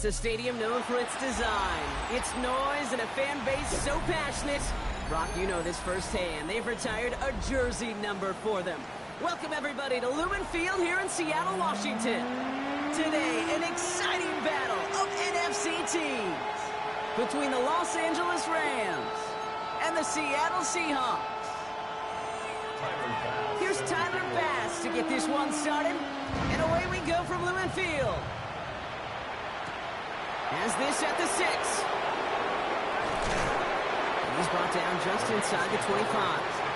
It's a stadium known for its design, its noise, and a fan base so passionate. Brock, you know this firsthand. They've retired a jersey number for them. Welcome, everybody, to Lumen Field here in Seattle, Washington. Today, an exciting battle of NFC teams between the Los Angeles Rams and the Seattle Seahawks. Here's Tyler Bass to get this one started, and away we go from Lumen Field. Has this at the 6. He's brought down just inside the 25.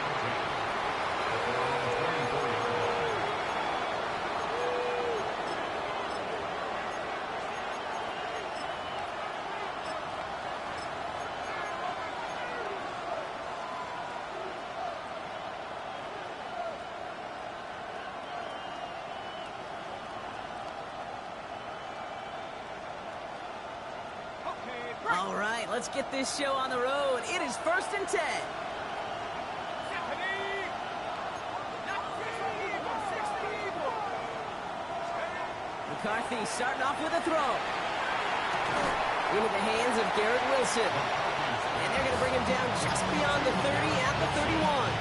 All right, let's get this show on the road. It is 1st and 10. McCarthy starting off with a throw. Into the hands of Garrett Wilson. And they're going to bring him down just beyond the 30 at the 31.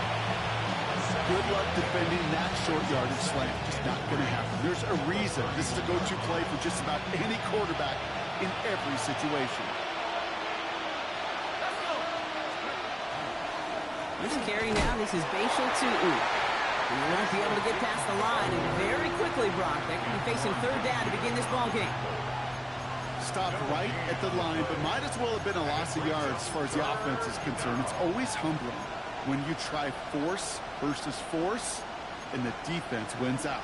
Good luck defending that short yardage slant. Just not going to happen. There's a reason this is a go-to play for just about any quarterback in every situation. This carry now, this is Bashal Tutu. And they won't be able to get past the line, and very quickly, Brock, they could be facing 3rd down to begin this ball game. Stopped right at the line, but might as well have been a loss of yards as far as the offense is concerned. It's always humbling when you try force versus force, and the defense wins out.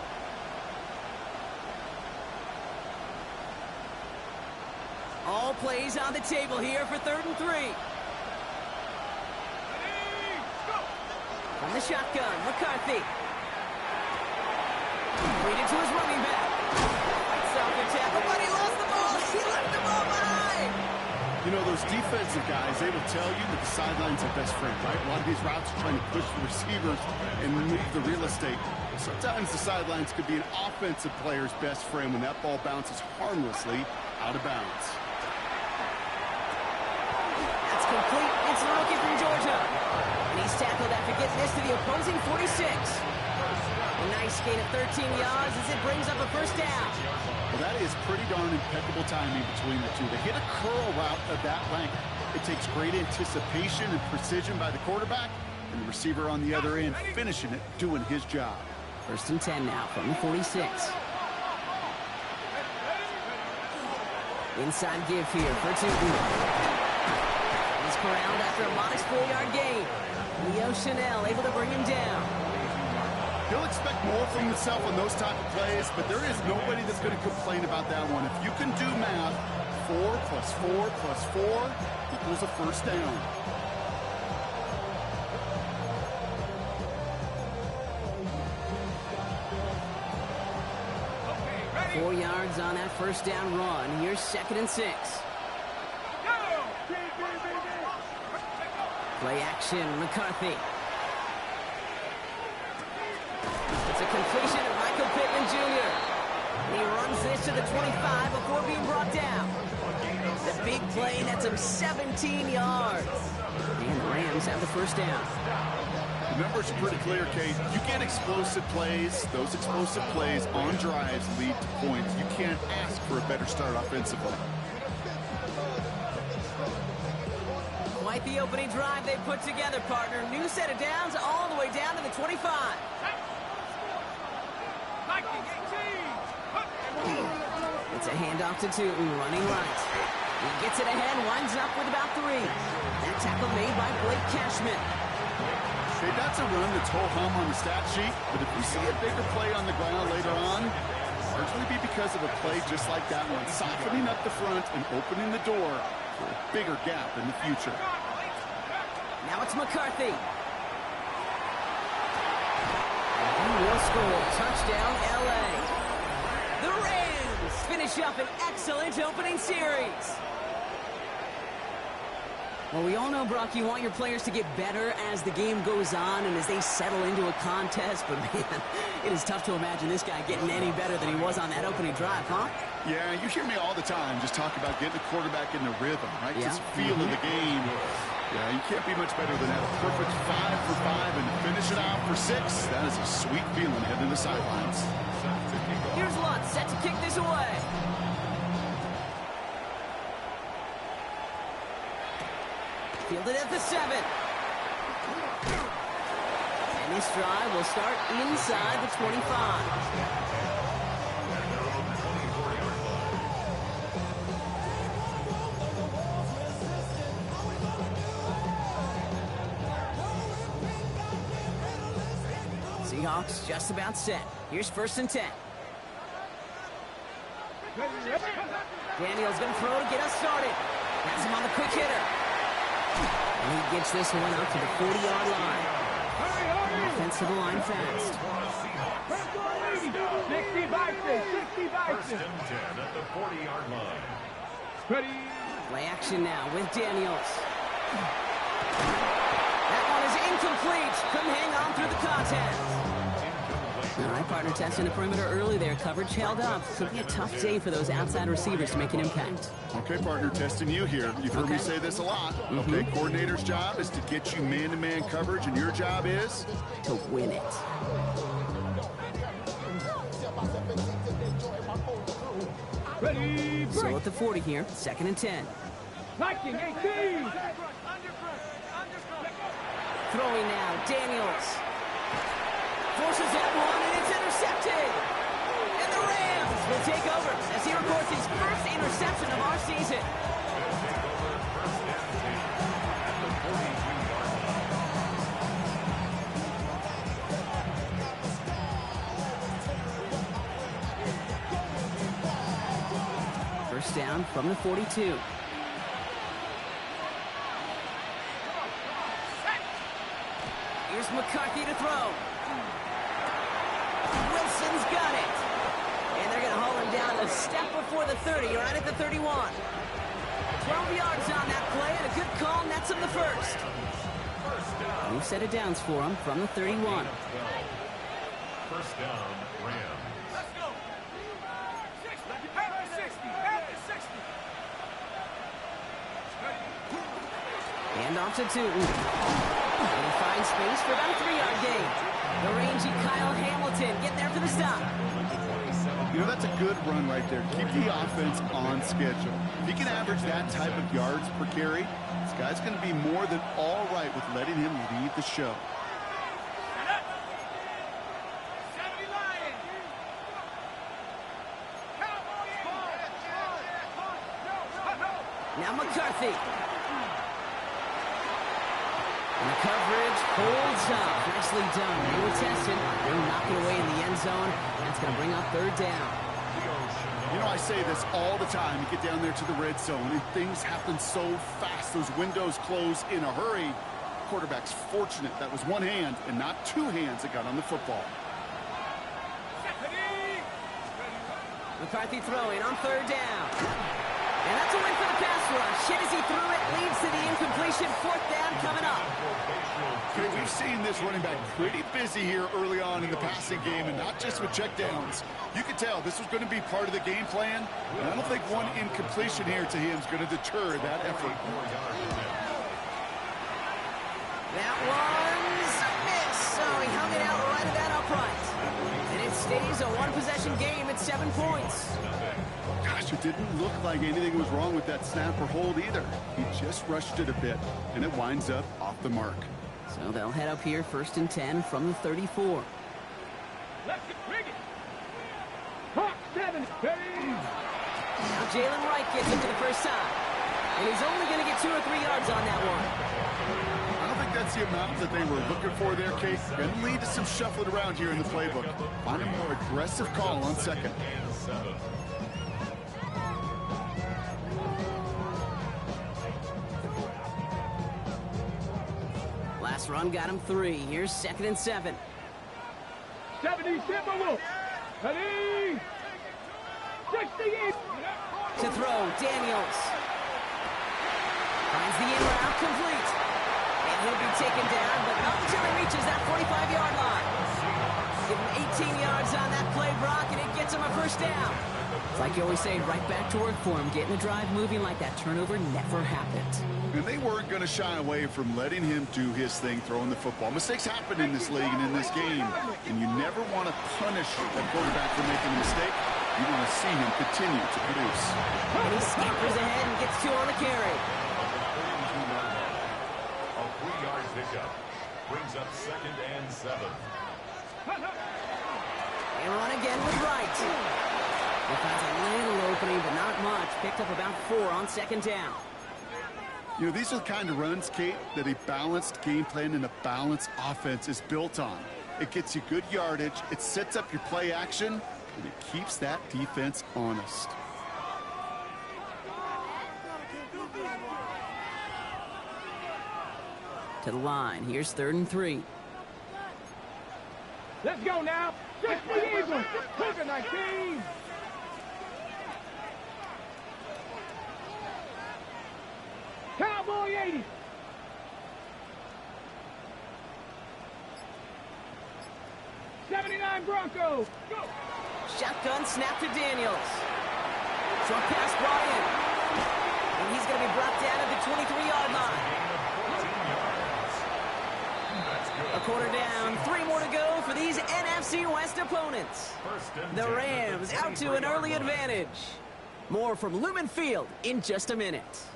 All plays on the table here for 3rd and 3. From the shotgun, McCarthy. Leading to his running back. Fights off the tackle, but he lost the ball. He left the ball behind. You know, those defensive guys, they will tell you that the sideline's their best friend, right? A lot of these routes are trying to push the receivers and move the real estate. Sometimes the sidelines could be an offensive player's best friend when that ball bounces harmlessly out of bounds. That's complete. It's the rookie from Georgia. And he's tackled after getting this to the opposing 46. A nice gain of 13 yards as it brings up a 1st down. Well, that is pretty darn impeccable timing between the two. To hit a curl route of that length, it takes great anticipation and precision by the quarterback, and the receiver on the other end finishing it, doing his job. 1st and 10 now from the 46. Inside give here for Tutu. He's corralled after a modest 4-yard gain. Leo Chanel able to bring him down. He'll expect more from himself on those type of plays, but there is nobody that's going to complain about that one. If you can do math, 4 plus 4 plus 4 equals a 1st down. Okay, 4 yards on that 1st down run. Here's 2nd and 6. Play action, McCarthy. It's a completion of Michael Pittman Jr. And he runs this to the 25 before being brought down. The big play nets him 17 yards. And the Rams have the 1st down. The numbers are pretty clear, Kate. You get explosive plays. Those explosive plays on drives lead to points. You can't ask for a better start offensively. Quite the opening drive they put together, partner. New set of downs all the way down to the 25. It's a handoff to Tutu, running right. He gets it ahead, winds up with about 3. That tackle made by Blake Cashman. Okay, that's a run that's ho-hum on the stat sheet, but if you see a bigger play on the ground later on, largely be because of a play just like that one, softening up the front and opening the door for a bigger gap in the future. Now it's McCarthy. He will score. Touchdown, L.A. The Rams finish up an excellent opening series. Well, we all know, Brock, you want your players to get better as the game goes on and as they settle into a contest. But, man, it is tough to imagine this guy getting any better than he was on that opening drive, huh? Yeah, you hear me all the time just talk about getting the quarterback in the rhythm, right? Yeah. Just feel of the game. Yeah, you can't be much better than that. A perfect 5 for 5 and finish it out for 6. That is a sweet feeling heading to the sidelines. Here's Lutz set to kick this away. Fielded at the 7. And this drive will start inside the 25. Seahawks just about set. Here's 1st and 10. Daniel's going to throw to get us started. Has him on the quick hitter. And he gets this one out to the 40-yard line. Offensive line fast. 60 boxes, 60 boxes. 1st and 10 at the 40-yard line. Ready. Play action now with Daniels. That one is incomplete. Couldn't hang on through the contest. All right, partner, testing the perimeter early there. Coverage held up. Could be a tough day for those outside receivers to make an impact. Okay, partner, testing you here. You've heard me say this a lot. Okay, coordinator's job is to get you man-to-man coverage, and your job is? To win it. Ready. So at the 40 here, 2nd and 10. Knocking 18. Throwing now, Daniels. Forces that one, and it's intercepted. And the Rams will take over as he records his first interception of our season. First down from the 42. Here's McCarthy to throw. Wilson's got it. And they're going to haul him down a step before the 30, right at the 31. 12 yards on that play, and a good call nets him the first. New set of downs for him from the 31. 1st down, Rams. Let's go. 60. Hand off to Tootin. And he finds space for about a 3-yard gain. The rangy Kyle Hamilton getting there for the stop. You know, that's a good run right there. Keep the offense on schedule. If he can average that type of yards per carry, this guy's going to be more than all right with letting him lead the show. Now McCarthy. And the coverage holds up. Nicely done. They were tested. They'll knock it away in the end zone. That's going to bring up 3rd down. You know, I say this all the time. You get down there to the red zone, and things happen so fast. Those windows close in a hurry. Quarterback's fortunate that was one hand and not 2 hands that got on the football. McCarthy throwing on 3rd down. And that's a win for the pass rush. Hit as he threw it, leads to the incompletion. 4th down coming up. Okay, we've seen this running back pretty busy here early on in the passing game, and not just with checkdowns. You could tell this was going to be part of the game plan, and I don't think one incompletion here to him is going to deter that effort. That one's a miss. So he hung it out right at that upright. And it stays a 1-possession game at 7 points. Gosh, it didn't look like anything was wrong with that snap or hold either. He just rushed it a bit, and it winds up off the mark. So they'll head up here 1st and 10 from the 34. Let's bring it. Hawk 7. Now Jalen Wright gets it for the first time. And he's only going to get 2 or 3 yards on that one. I don't think that's the amount that they were looking for there, Kate. Going to lead to some shuffling around here in the playbook. Find a more aggressive call on 2nd. Last run got him 3. Here's 2nd and 7. 77. Ready. 68. To throw, Daniels. Finds the in route complete. And he'll be taken down, but not until he reaches that 45-yard line. Give him 18 yards on that play, Brock, and it gets him a first down. It's like you always say, right back to work for him. Getting the drive moving like that turnover never happened. And they weren't going to shy away from letting him do his thing, throwing the football. Mistakes happen in this league and in this game, and you never want to punish a quarterback for making a mistake. You want to see him continue to produce. And he scampers ahead and gets 2 on the carry. A 3-yard pickup brings up 2nd and 7. And run again with Wright. He finds a little opening, but not much. Picked up about 4 on 2nd down. You know, these are the kind of runs, Kate, that a balanced game plan and a balanced offense is built on. It gets you good yardage, it sets up your play action, and it keeps that defense honest. To the line. Here's 3rd and 3. Let's go now. Just the Eagles. Hook 19. Cowboy 80. '79 Broncos. Go. Shotgun snap to Daniels. Short pass brought in. And he's going to be brought down at the 23-yard line. A quarter down, 3 more to go for these NFC West opponents. The Rams out to an early advantage. More from Lumen Field in just a minute.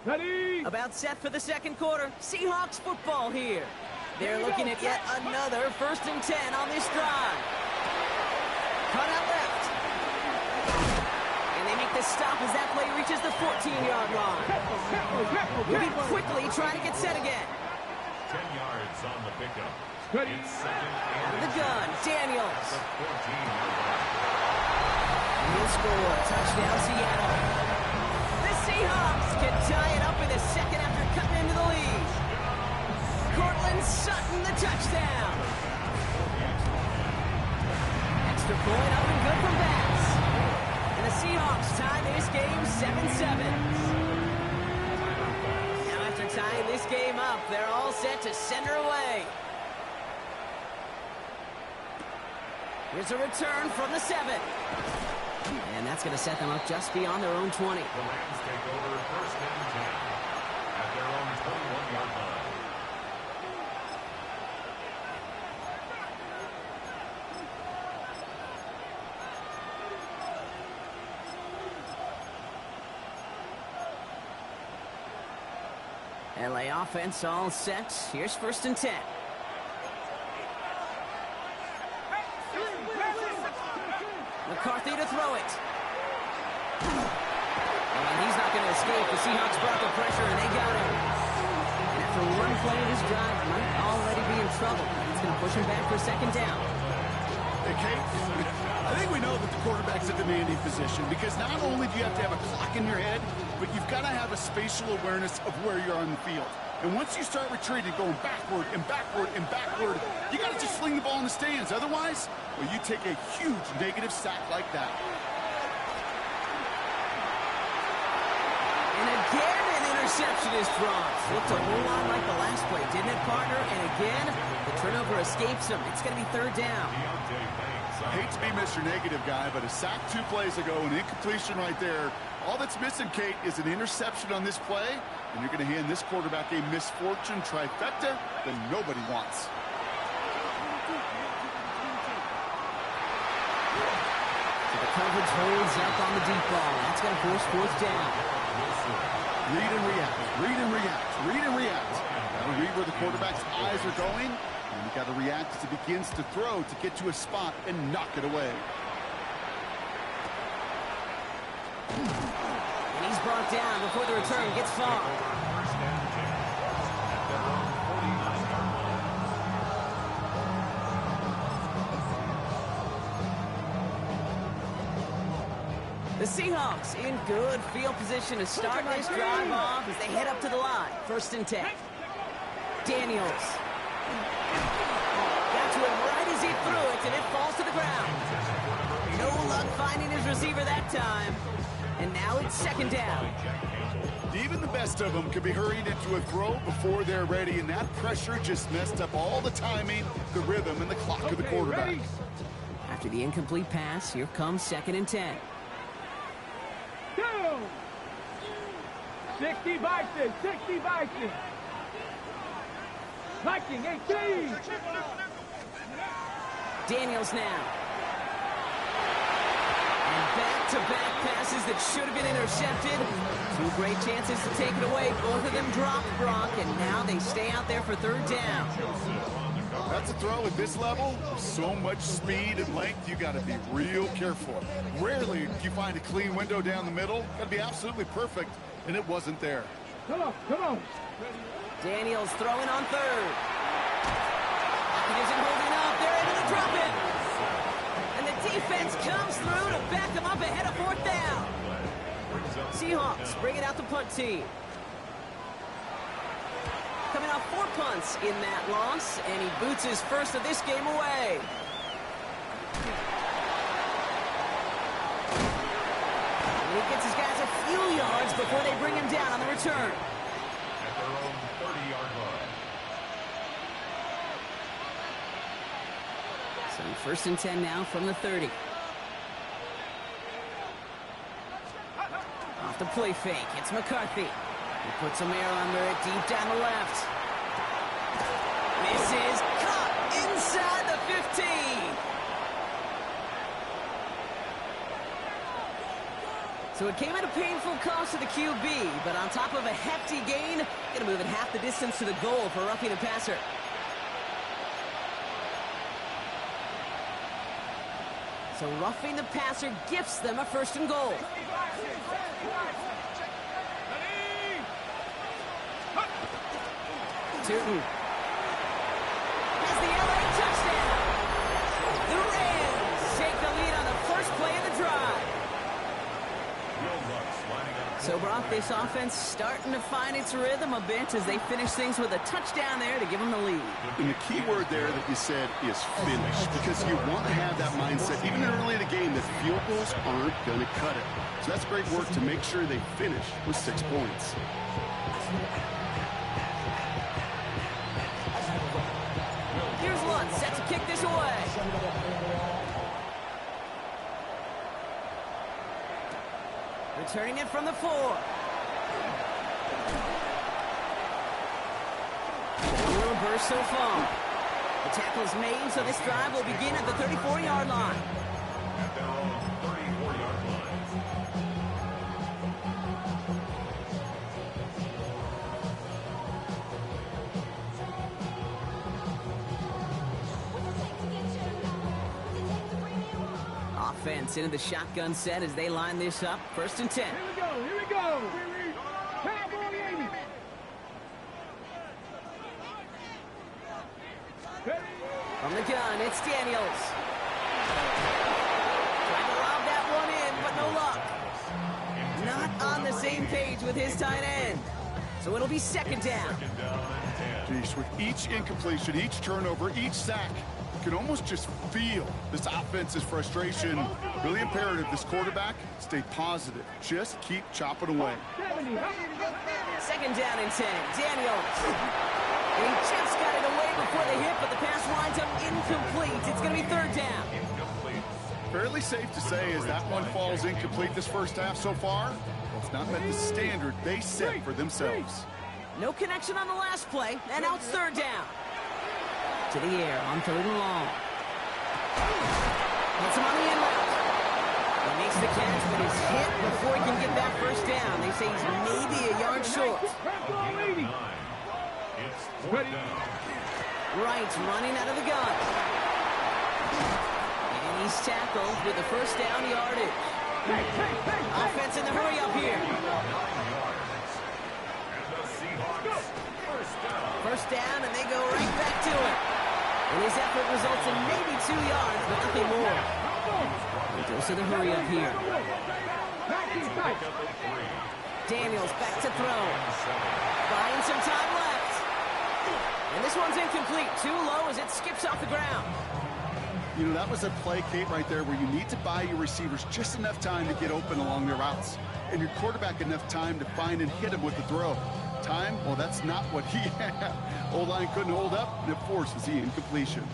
Ready. About set for the 2nd quarter. Seahawks football here. They're looking at yet another 1st and 10 on this drive. Cut out left. And they make the stop as that play reaches the 14-yard line. Moving quickly, trying to get set again. 10 yards on the pickup. Ready. It's 2nd and The gun, Daniels. the 14-yard line. He'll score. Touchdown, Seattle. The Seahawks can tie it up in the 2nd after cutting into the lead. Cortland Sutton, the touchdown. Extra point up and good from Bass. And the Seahawks tie this game 7-7. Now after tying this game up, they're all set to send her away. Here's a return from the 7. And that's going to set them up just beyond their own 20. The Rams take over 1st and 10 at their own 21-yard line. LA offense all set. Here's 1st and 10. McCarthy to throw it. And he's not going to escape. The Seahawks brought the pressure, and they got him. And after one play of this drive, might already be in trouble. It's going to push him back for 2nd down. Hey, Kate, I think we know that the quarterback's a demanding position because not only do you have to have a clock in your head, but you've got to have a spatial awareness of where you're on the field. And once you start retreating, going backward and backward and backward, you got to just sling the ball in the stands. Otherwise, well, you take a huge negative sack like that. And again, an interception is dropped. Looked a whole lot like the last play, didn't it, partner? And again, the turnover escapes him. It's going to be 3rd down. I hate to be Mr. Negative guy, but a sack 2 plays ago, an incompletion right there. All that's missing, Kate, is an interception on this play, and you're going to hand this quarterback a misfortune trifecta that nobody wants. So the coverage holds up on the deep ball. That's going to force 4th down. Read and react, read and react, read and react. Got to read where the quarterback's eyes are going, and you got to react as he begins to throw to get to a spot and knock it away. And he's brought down before the return gets far. The Seahawks in good field position to start this drive off as they head up to the line. 1st and 10. Daniels. Got to him right as he threw it, and it falls to the ground. No luck finding his receiver that time. And now it's second down. Even the best of them could be hurried into a throw before they're ready, and that pressure just messed up all the timing, the rhythm, and the clock of the quarterback. Ready? After the incomplete pass, here comes 2nd and 10. 60 Vikings, 60 Vikings. Viking 18. Daniels now. And back-to-back passes that should have been intercepted. 2 great chances to take it away. Both of them dropped, Brock, and now they stay out there for 3rd down. That's a throw at this level. So much speed and length, you got to be real careful. Rarely do you find a clean window down the middle. Got to be absolutely perfect, and it wasn't there. Come on, come on. Daniels throwing on 3rd. He isn't holding up. They're able to drop it. And the defense comes through to back them up ahead of 4th down. Seahawks bringing out the punt team. Coming off 4 punts in that loss, and he boots his first of this game away. And he gets his guys a few yards before they bring him down on the return. At their own 30-yard line. So 1st and 10 now from the 30. Off the play fake, it's McCarthy. He puts some air under it deep down the left. This is caught inside the 15. So it came at a painful cost to the QB, but on top of a hefty gain, going to move it half the distance to the goal for roughing the passer. So roughing the passer gifts them a 1st and goal. Turton has the LA touchdown. The Rams take the lead on the first play of the drive. So Brock, this offense starting to find its rhythm a bit as they finish things with a touchdown there to give them the lead. And the key word there that you said is finish, because you want to have that mindset, even early in the game, that field goals aren't going to cut it. So that's great work to make sure they finish with 6 points. Here's Lutz set to kick this away. Returning it from the 4. A little burst so far. The tackle is made, so this drive will begin at the 34-yard line. At their own 34-yard line. Offense into the shotgun set as they line this up. 1st and 10. Here we go, here we go. Cowboy 80. From the gun, it's Daniels. Trying to lob that one in, but no luck. Not on the same page with his tight end. So it'll be 2nd down. Geez, with each incompletion, each turnover, each sack, you can almost just feel this offense's frustration. Really imperative this quarterback stay positive. Just keep chopping away. 2nd down and 10. Daniels. And he just got it away before the hit, but the pass winds up incomplete. It's going to be 3rd down. Fairly safe to say as that one falls incomplete this first half so far, it's not met the standard they set for themselves. No connection on the last play, and now it's 3rd down. To the air on 3rd and long. Hits him on the end route. He makes the catch, but is hit before he can get that 1st down. They say he's maybe a yard short. It's 4th down. Wright's running out of the gun. And he's tackled with the 1st down yardage. Offense in the hurry up here. 9 yards. And the Seahawks, 1st down. 1st down, and they go right back to it. And his effort results in maybe 2 yards, but nothing more. He goes to the hurry up here. Daniels back to throw. Buying some time left. This one's incomplete. Too low as it skips off the ground. You know, that was a play, Kate, right there where you need to buy your receivers just enough time to get open along their routes. And your quarterback enough time to find and hit him with the throw. Time? Well, that's not what he had. O-line couldn't hold up, and it forces the incompletion.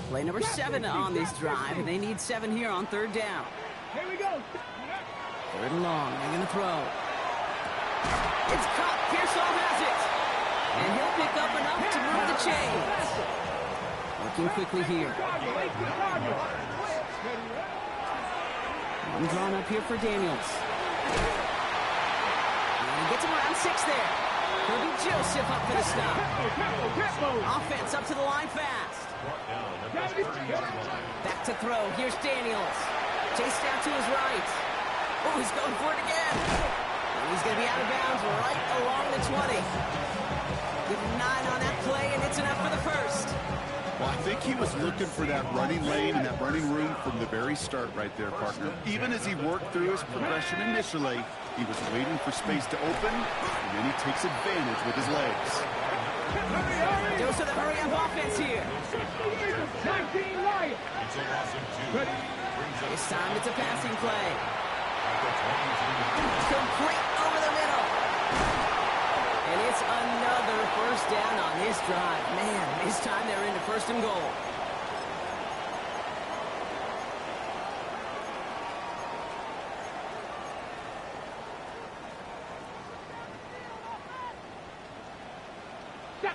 Play number 7 on this drive, and they need 7 here on third down. Here we go. Third and long, they're going to throw. It's caught. Pearsall has it. And he'll pick up enough to move the chains. Looking quickly here. One drawn up here for Daniels. And he gets him around 6 there. Kirby Joseph up for the stop. Offense up to the line fast. Back to throw. Here's Daniels. Chased down to his right. Oh, he's going for it again. And he's going to be out of bounds right along the 20. Give him 9 on that play, and it's enough for the first. Well, I think he was looking for that running lane and that running room from the very start right there, partner. Even as he worked through his progression initially, he was waiting for space to open, and then he takes advantage with his legs. Goes to the hurry-up offense here. 19 Lions. This time it's a passing play. Complete over the middle. And it's another first down on this drive. Man, this time they're into first and goal.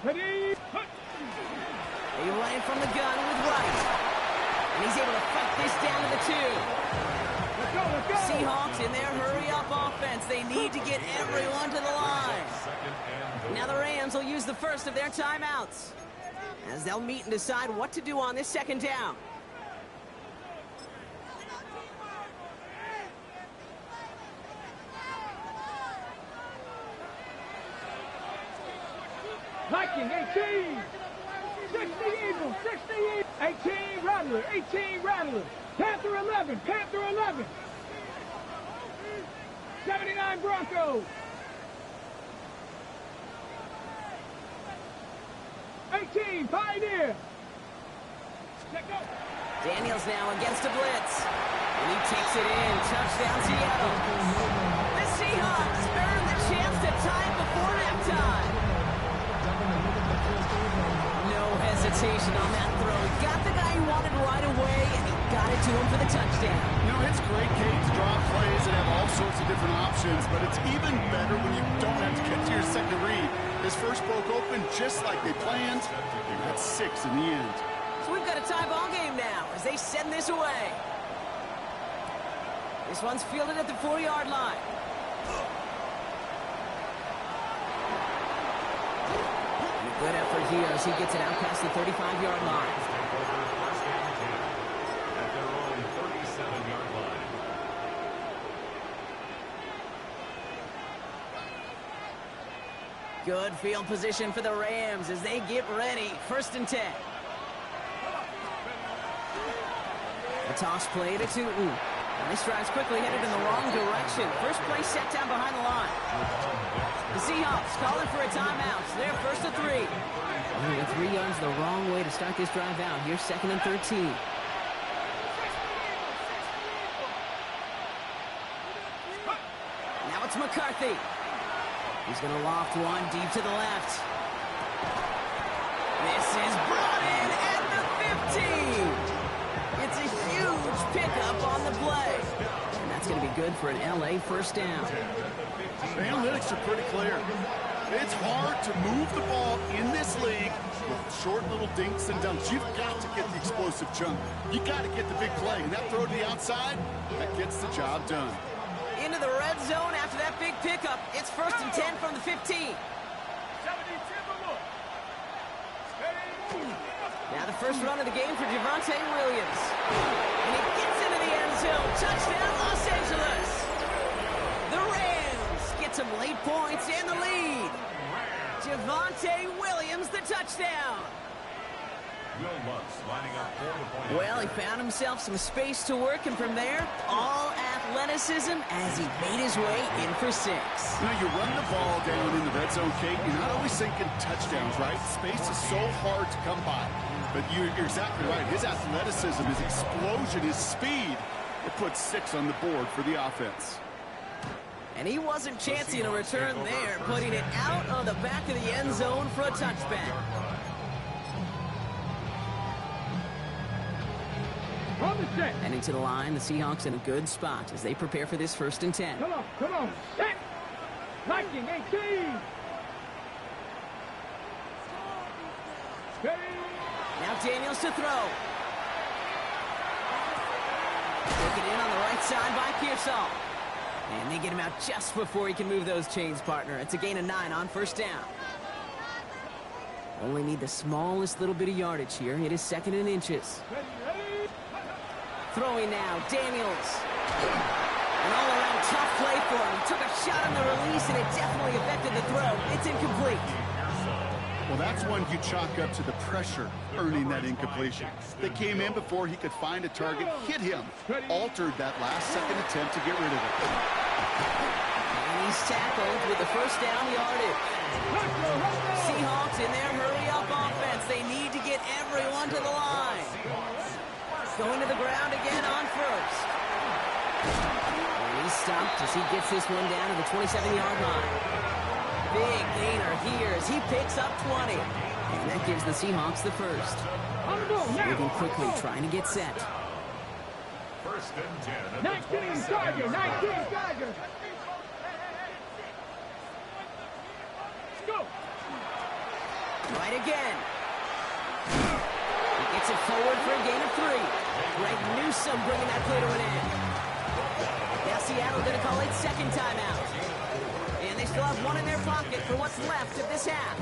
They run in from the gun with Wright. And he's able to fight this down to the 2. Seahawks in their hurry-up offense. They need to get everyone to the line. Now the Rams will use the first of their timeouts as they'll meet and decide what to do on this second down. Viking 18. 60 Eagles. 60 Eagles. 18 Rattler. 18 Rattler. Panther 11. Panther 11. 79 Broncos. 18 Pioneer. Check go. Daniels now against a blitz. And he takes it in. Touchdown Seattle. The Seahawks earn the chance to tie it before halftime. No hesitation on that throw. He got the guy he wanted right away, and he got it to him for the touchdown. You know, it's great, Kate, to draw plays and have all sorts of different options, but it's even better when you don't have to get to your second read. His first broke open just like they planned. They got 6 in the end. So we've got a tie ball game now as they send this away. This one's fielded at the 4-yard line. Good effort here as he gets it out past the 35-yard line. At their own 37-yard line. Good field position for the Rams as they get ready. 1st and 10. A toss play to Tootin. And this drive's quickly headed in the wrong direction. First play set down behind the line. The Seahawks calling for a timeout. They're 1st and 3. Only 3 yards the wrong way to start this drive out. Here's 2nd and 13. Now it's McCarthy. He's going to loft one deep to the left. This is brought in at the 15. It's a huge pickup on the play. And that's going to be good for an LA first down. The analytics are pretty clear. It's hard to move the ball in this league with short little dinks and dumps. You've got to get the explosive chunk. You got to get the big play. And that throw to the outside, that gets the job done. Into the red zone after that big pickup. It's 1st and 10 from the 15. Now the first run of the game for Javonte Williams. And he gets into the end zone. Touchdown, Los Angeles. The Rams get some late points and the lead. Javonte Williams, the touchdown. Will Lutz lining up for the point. Well, he found himself some space to work, and from there, all athleticism as he made his way in for 6. You know, you run the ball down in the red zone, Kate, you're not always thinking touchdowns, right? Space is so hard to come by. But you're exactly right. His athleticism, his explosion, his speed, it puts 6 on the board for the offense. And he wasn't chancing a return there, putting it out on the back of the end zone for a touchback. Heading to the line, the Seahawks in a good spot as they prepare for this 1st and 10. Come on, set! Viking 18! Now Daniels to throw. Taken in on the right side by Pearsall. And they get him out just before he can move those chains, partner. It's a gain of 9 on 1st down. Only need the smallest little bit of yardage here. It is 2nd and inches. Throwing now, Daniels. An all-around tough play for him. He took a shot on the release, and it definitely affected the throw. It's incomplete. Well, that's one you chalk up to the pressure earning that incompletion. They came in before he could find a target, hit him, altered that last-second attempt to get rid of it. And he's tackled with the 1st down yardage. Seahawks in their hurry-up offense. They need to get everyone to the line. Going to the ground again on 1st. And he's stopped as he gets this one down to the 27-yard line. Big gainer here as he picks up 20. And that gives the Seahawks the 1st. Moving quickly, trying to get set. 1st and 10. 19 Tiger, 19 Tiger. Let's go. Right again. He gets it forward for a gain of 3. Greg Newsome bringing that play to an end. Now Seattle going to call it 2nd timeout. And they still have 1 in their pocket for what's left of this half.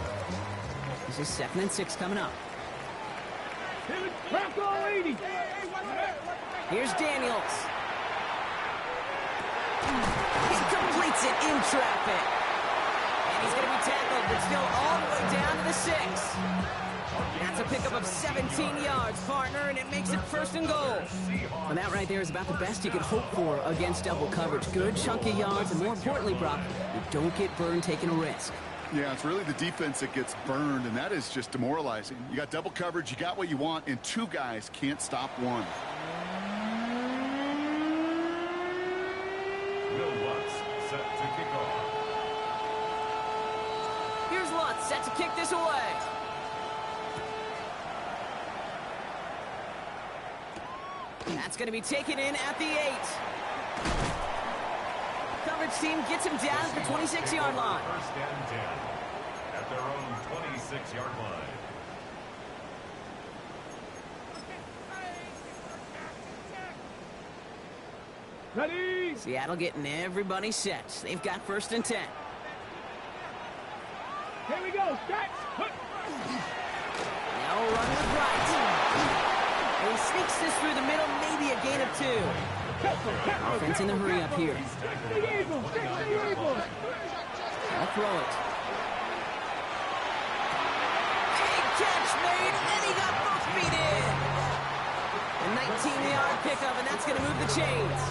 This is 2nd and 6 coming up. Here's Daniels. He completes it in traffic. And he's going to be tackled, but still all the way down to the 6. That's a pickup of 17 yards, partner, and it makes it 1st and goal. And that right there is about the best you could hope for against double coverage. Good chunky yards, and more importantly, Brock, you don't get burned taking a risk. Yeah, it's really the defense that gets burned, and that is just demoralizing. You got double coverage, you got what you want, and 2 guys can't stop 1. Will Lutz set to kick off. Here's Lutz set to kick this away. That's going to be taken in at the 8. Coverage team gets him down at the 26-yard line. 1st and 10 at their own 26-yard line. Ready? Seattle getting everybody set. They've got 1st and 10. Here we go. Start. Now run with right. And he sneaks this through the middle, maybe a gain of 2. Offense in the hurry up here. I'll throw it. Big catch made, and he got both feet in. A 19-yard pickup, and that's going to move the chains.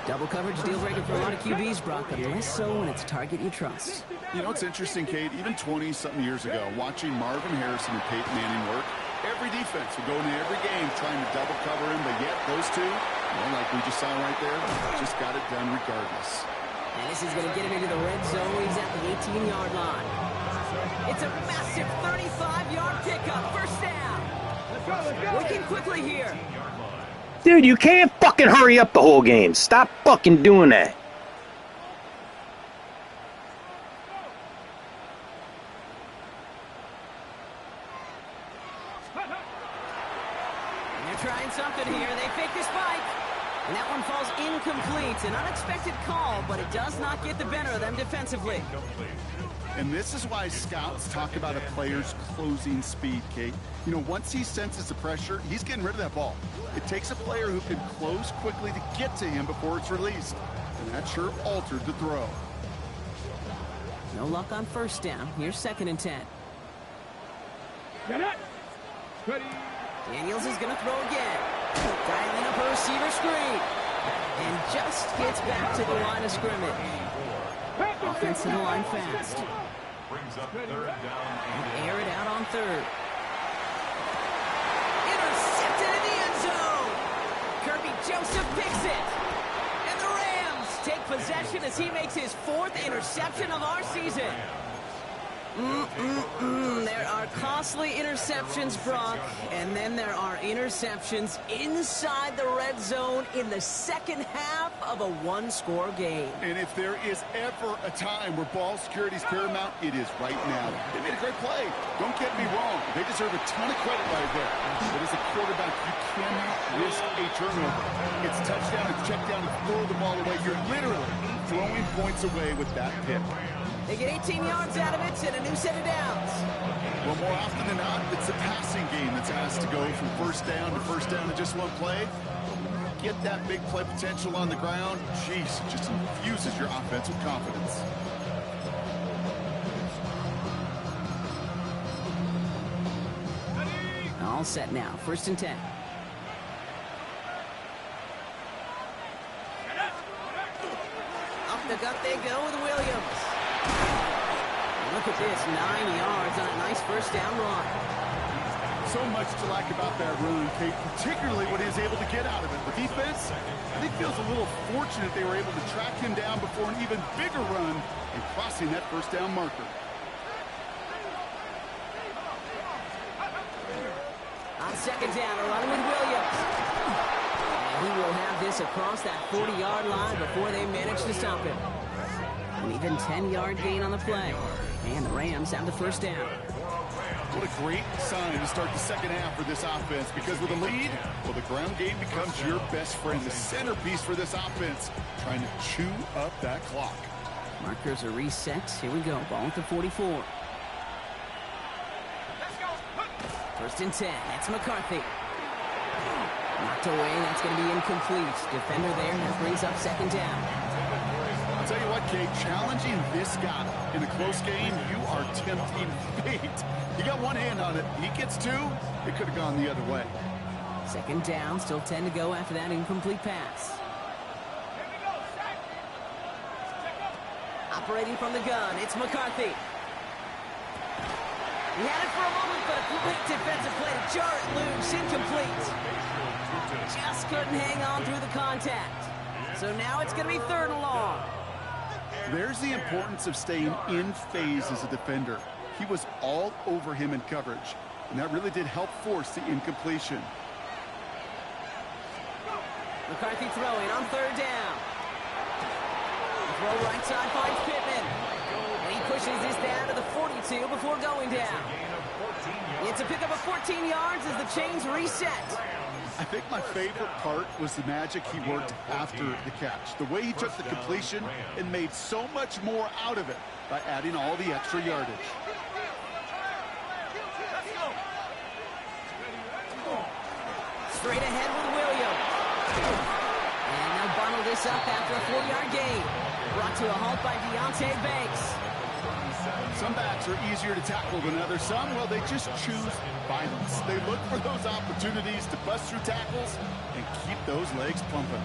Double coverage deal breaker for a lot of QBs, Brock, but less so when it's a target you trust. You know, it's interesting, Kate, even 20-something years ago, watching Marvin Harrison and Peyton Manning work, every defense would go into every game trying to double cover him, but yet those two, well, like we just saw right there, just got it done regardless. And this is going to get him into the red zone. He's at the 18-yard line. It's a massive 35-yard pickup. 1st down. Working quickly here. Dude, you can't fucking hurry up the whole game. Stop fucking doing that. And they're trying something here. They fake the spike. And that one falls incomplete. An unexpected call, but it does not get the better of them defensively. And this is why scouts talk about a player's closing speed, Kate. You know, once he senses the pressure, he's getting rid of that ball. It takes a player who can close quickly to get to him before it's released. And that sure altered the throw. No luck on 1st down. Here's 2nd and 10. Get it. Ready. Daniels is going to throw again. Dialing up a receiver screen. And just gets back to the line of scrimmage. Offense to the line fast. Brings up third down And air it out on third. Intercepted in the end zone. Kirby Joseph picks it. And the Rams take possession as he makes his 4th interception of our season. There are costly interceptions, Brock, and then there are interceptions inside the red zone in the second half of a one-score game. And if there is ever a time where ball security is paramount, it is right now. They made a great play. Don't get me wrong. They deserve a ton of credit right there. But as a quarterback, you cannot risk a turnover. It's touchdown, it's check down, it's throw the ball away. You're literally throwing points away with that pick. They get 18 yards out of it and a new set of downs. Well, more often than not, it's a passing game that's asked to go from first down to just one play. Get that big play potential on the ground. Jeez, it just infuses your offense with confidence. All set now. 1st and 10. Up the gut they go with Williams. Look at this, 9 yards on a nice first down run. So much to like about that run, Kate, particularly what he is able to get out of it. The defense, I think, feels a little fortunate they were able to track him down before an even bigger run and crossing that first down marker. On 2nd down, they're running with Williams. And he will have this across that 40-yard line before they manage to stop him. An even 10-yard gain on the play. And the Rams have the first down. What a great sign to start the second half for this offense, because with a lead, well, the ground game becomes your best friend, the centerpiece for this offense, trying to chew up that clock. Markers are reset. Here we go. Ball at the 44. 1st and 10. That's McCarthy. Knocked away. That's going to be incomplete. Defender there. That brings up 2nd down. I'll tell you what, Kate, challenging this guy in a close game, you are tempting fate. You got one hand on it. He gets 2. It could have gone the other way. 2nd down. Still 10 to go after that incomplete pass. Operating from the gun, it's McCarthy. He had it for a moment, but a quick defensive play to jar it loose, incomplete. Just couldn't hang on through the contact. So now it's going to be 3rd and long. There's the importance of staying in phase as a defender. He was all over him in coverage, and that really did help force the incompletion. McCarthy throwing on 3rd down. Throw right side finds Pittman. And he pushes this down to the 42 before going down. It's a pickup of 14 yards as the chains reset. I think my favorite part was the magic he worked after the catch. The way he took the completion and made so much more out of it by adding all the extra yardage. Straight ahead with Williams. And they'll bundle this up after a 4-yard gain. Brought to a halt by Deontay Banks. Some backs are easier to tackle than others. Some, well, they just choose violence. They look for those opportunities to bust through tackles and keep those legs pumping.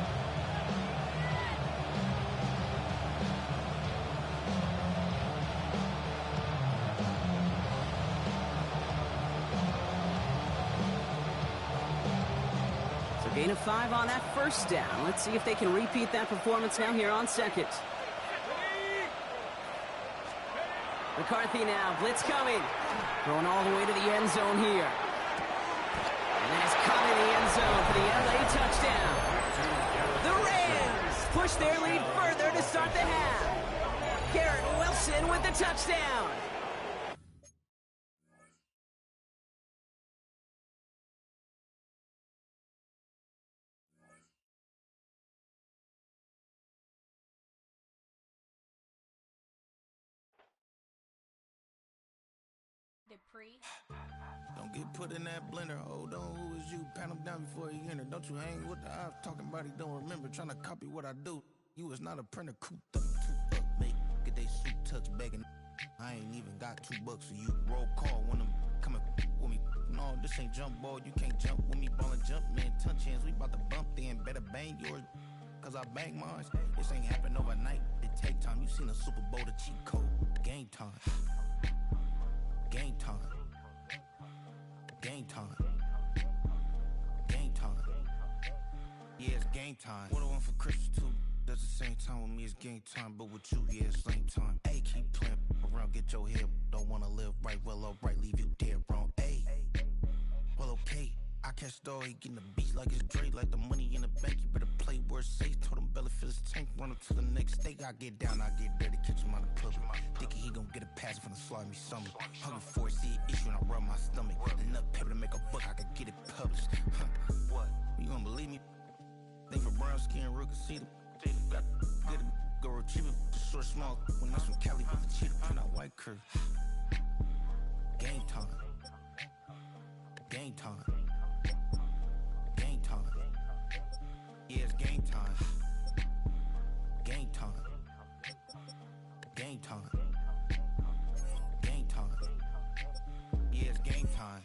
So gain of 5 on that first down. Let's see if they can repeat that performance now here on 2nd. McCarthy now, blitz coming. Going all the way to the end zone here. And then it's caught in the end zone for the LA touchdown. The Rams push their lead further to start the half. Garrett Wilson with the touchdown. Don't get put in that blender. Hold on, who is you? Pat him down before you enter. Don't you hang with the eyes talking about he don't remember. Trying to copy what I do. You is not a printer. Cooped up, mate. Get they suit tucks begging. I ain't even got $2 for you. Roll call when I'm coming with me. no, this ain't jump ball. You can't jump with me, ballin' jump, man. Touch hands, we bout to bump then. Better bang yours, cause I bang mine. This ain't happen overnight. It take time. You seen a Super Bowl, the cheat code. Game time. Game time. Game time. Game time. Yeah, it's game time. What I want for Christmas too. That's the same time with me, it's game time. But with you, yeah, it's same time. Hey, keep playing around, get your head. Don't wanna live right, well, alright, leave you dead wrong. Hey, well, okay. I catch the dog, he getting the beats like it's Dre, like the money in the bank. You better play where it's safe. Told him belly fill his tank, run up to the next state. I get down, I get dirty, catch him on the public. Thinking he gon' get a pass from the slaughter me summer. Hungry for it, see an issue and I rub my stomach. Enough paper to make a book, I could get it published. What? You gonna believe me? Think for brown skin, real can see them. Got good, go retrieve it, short, small. When that's from Cali, but the cheetah print out white curve. Game time. Game time. Game time. Yeah, it's game time. Game time. Game time. Game time. Yeah, it's game time.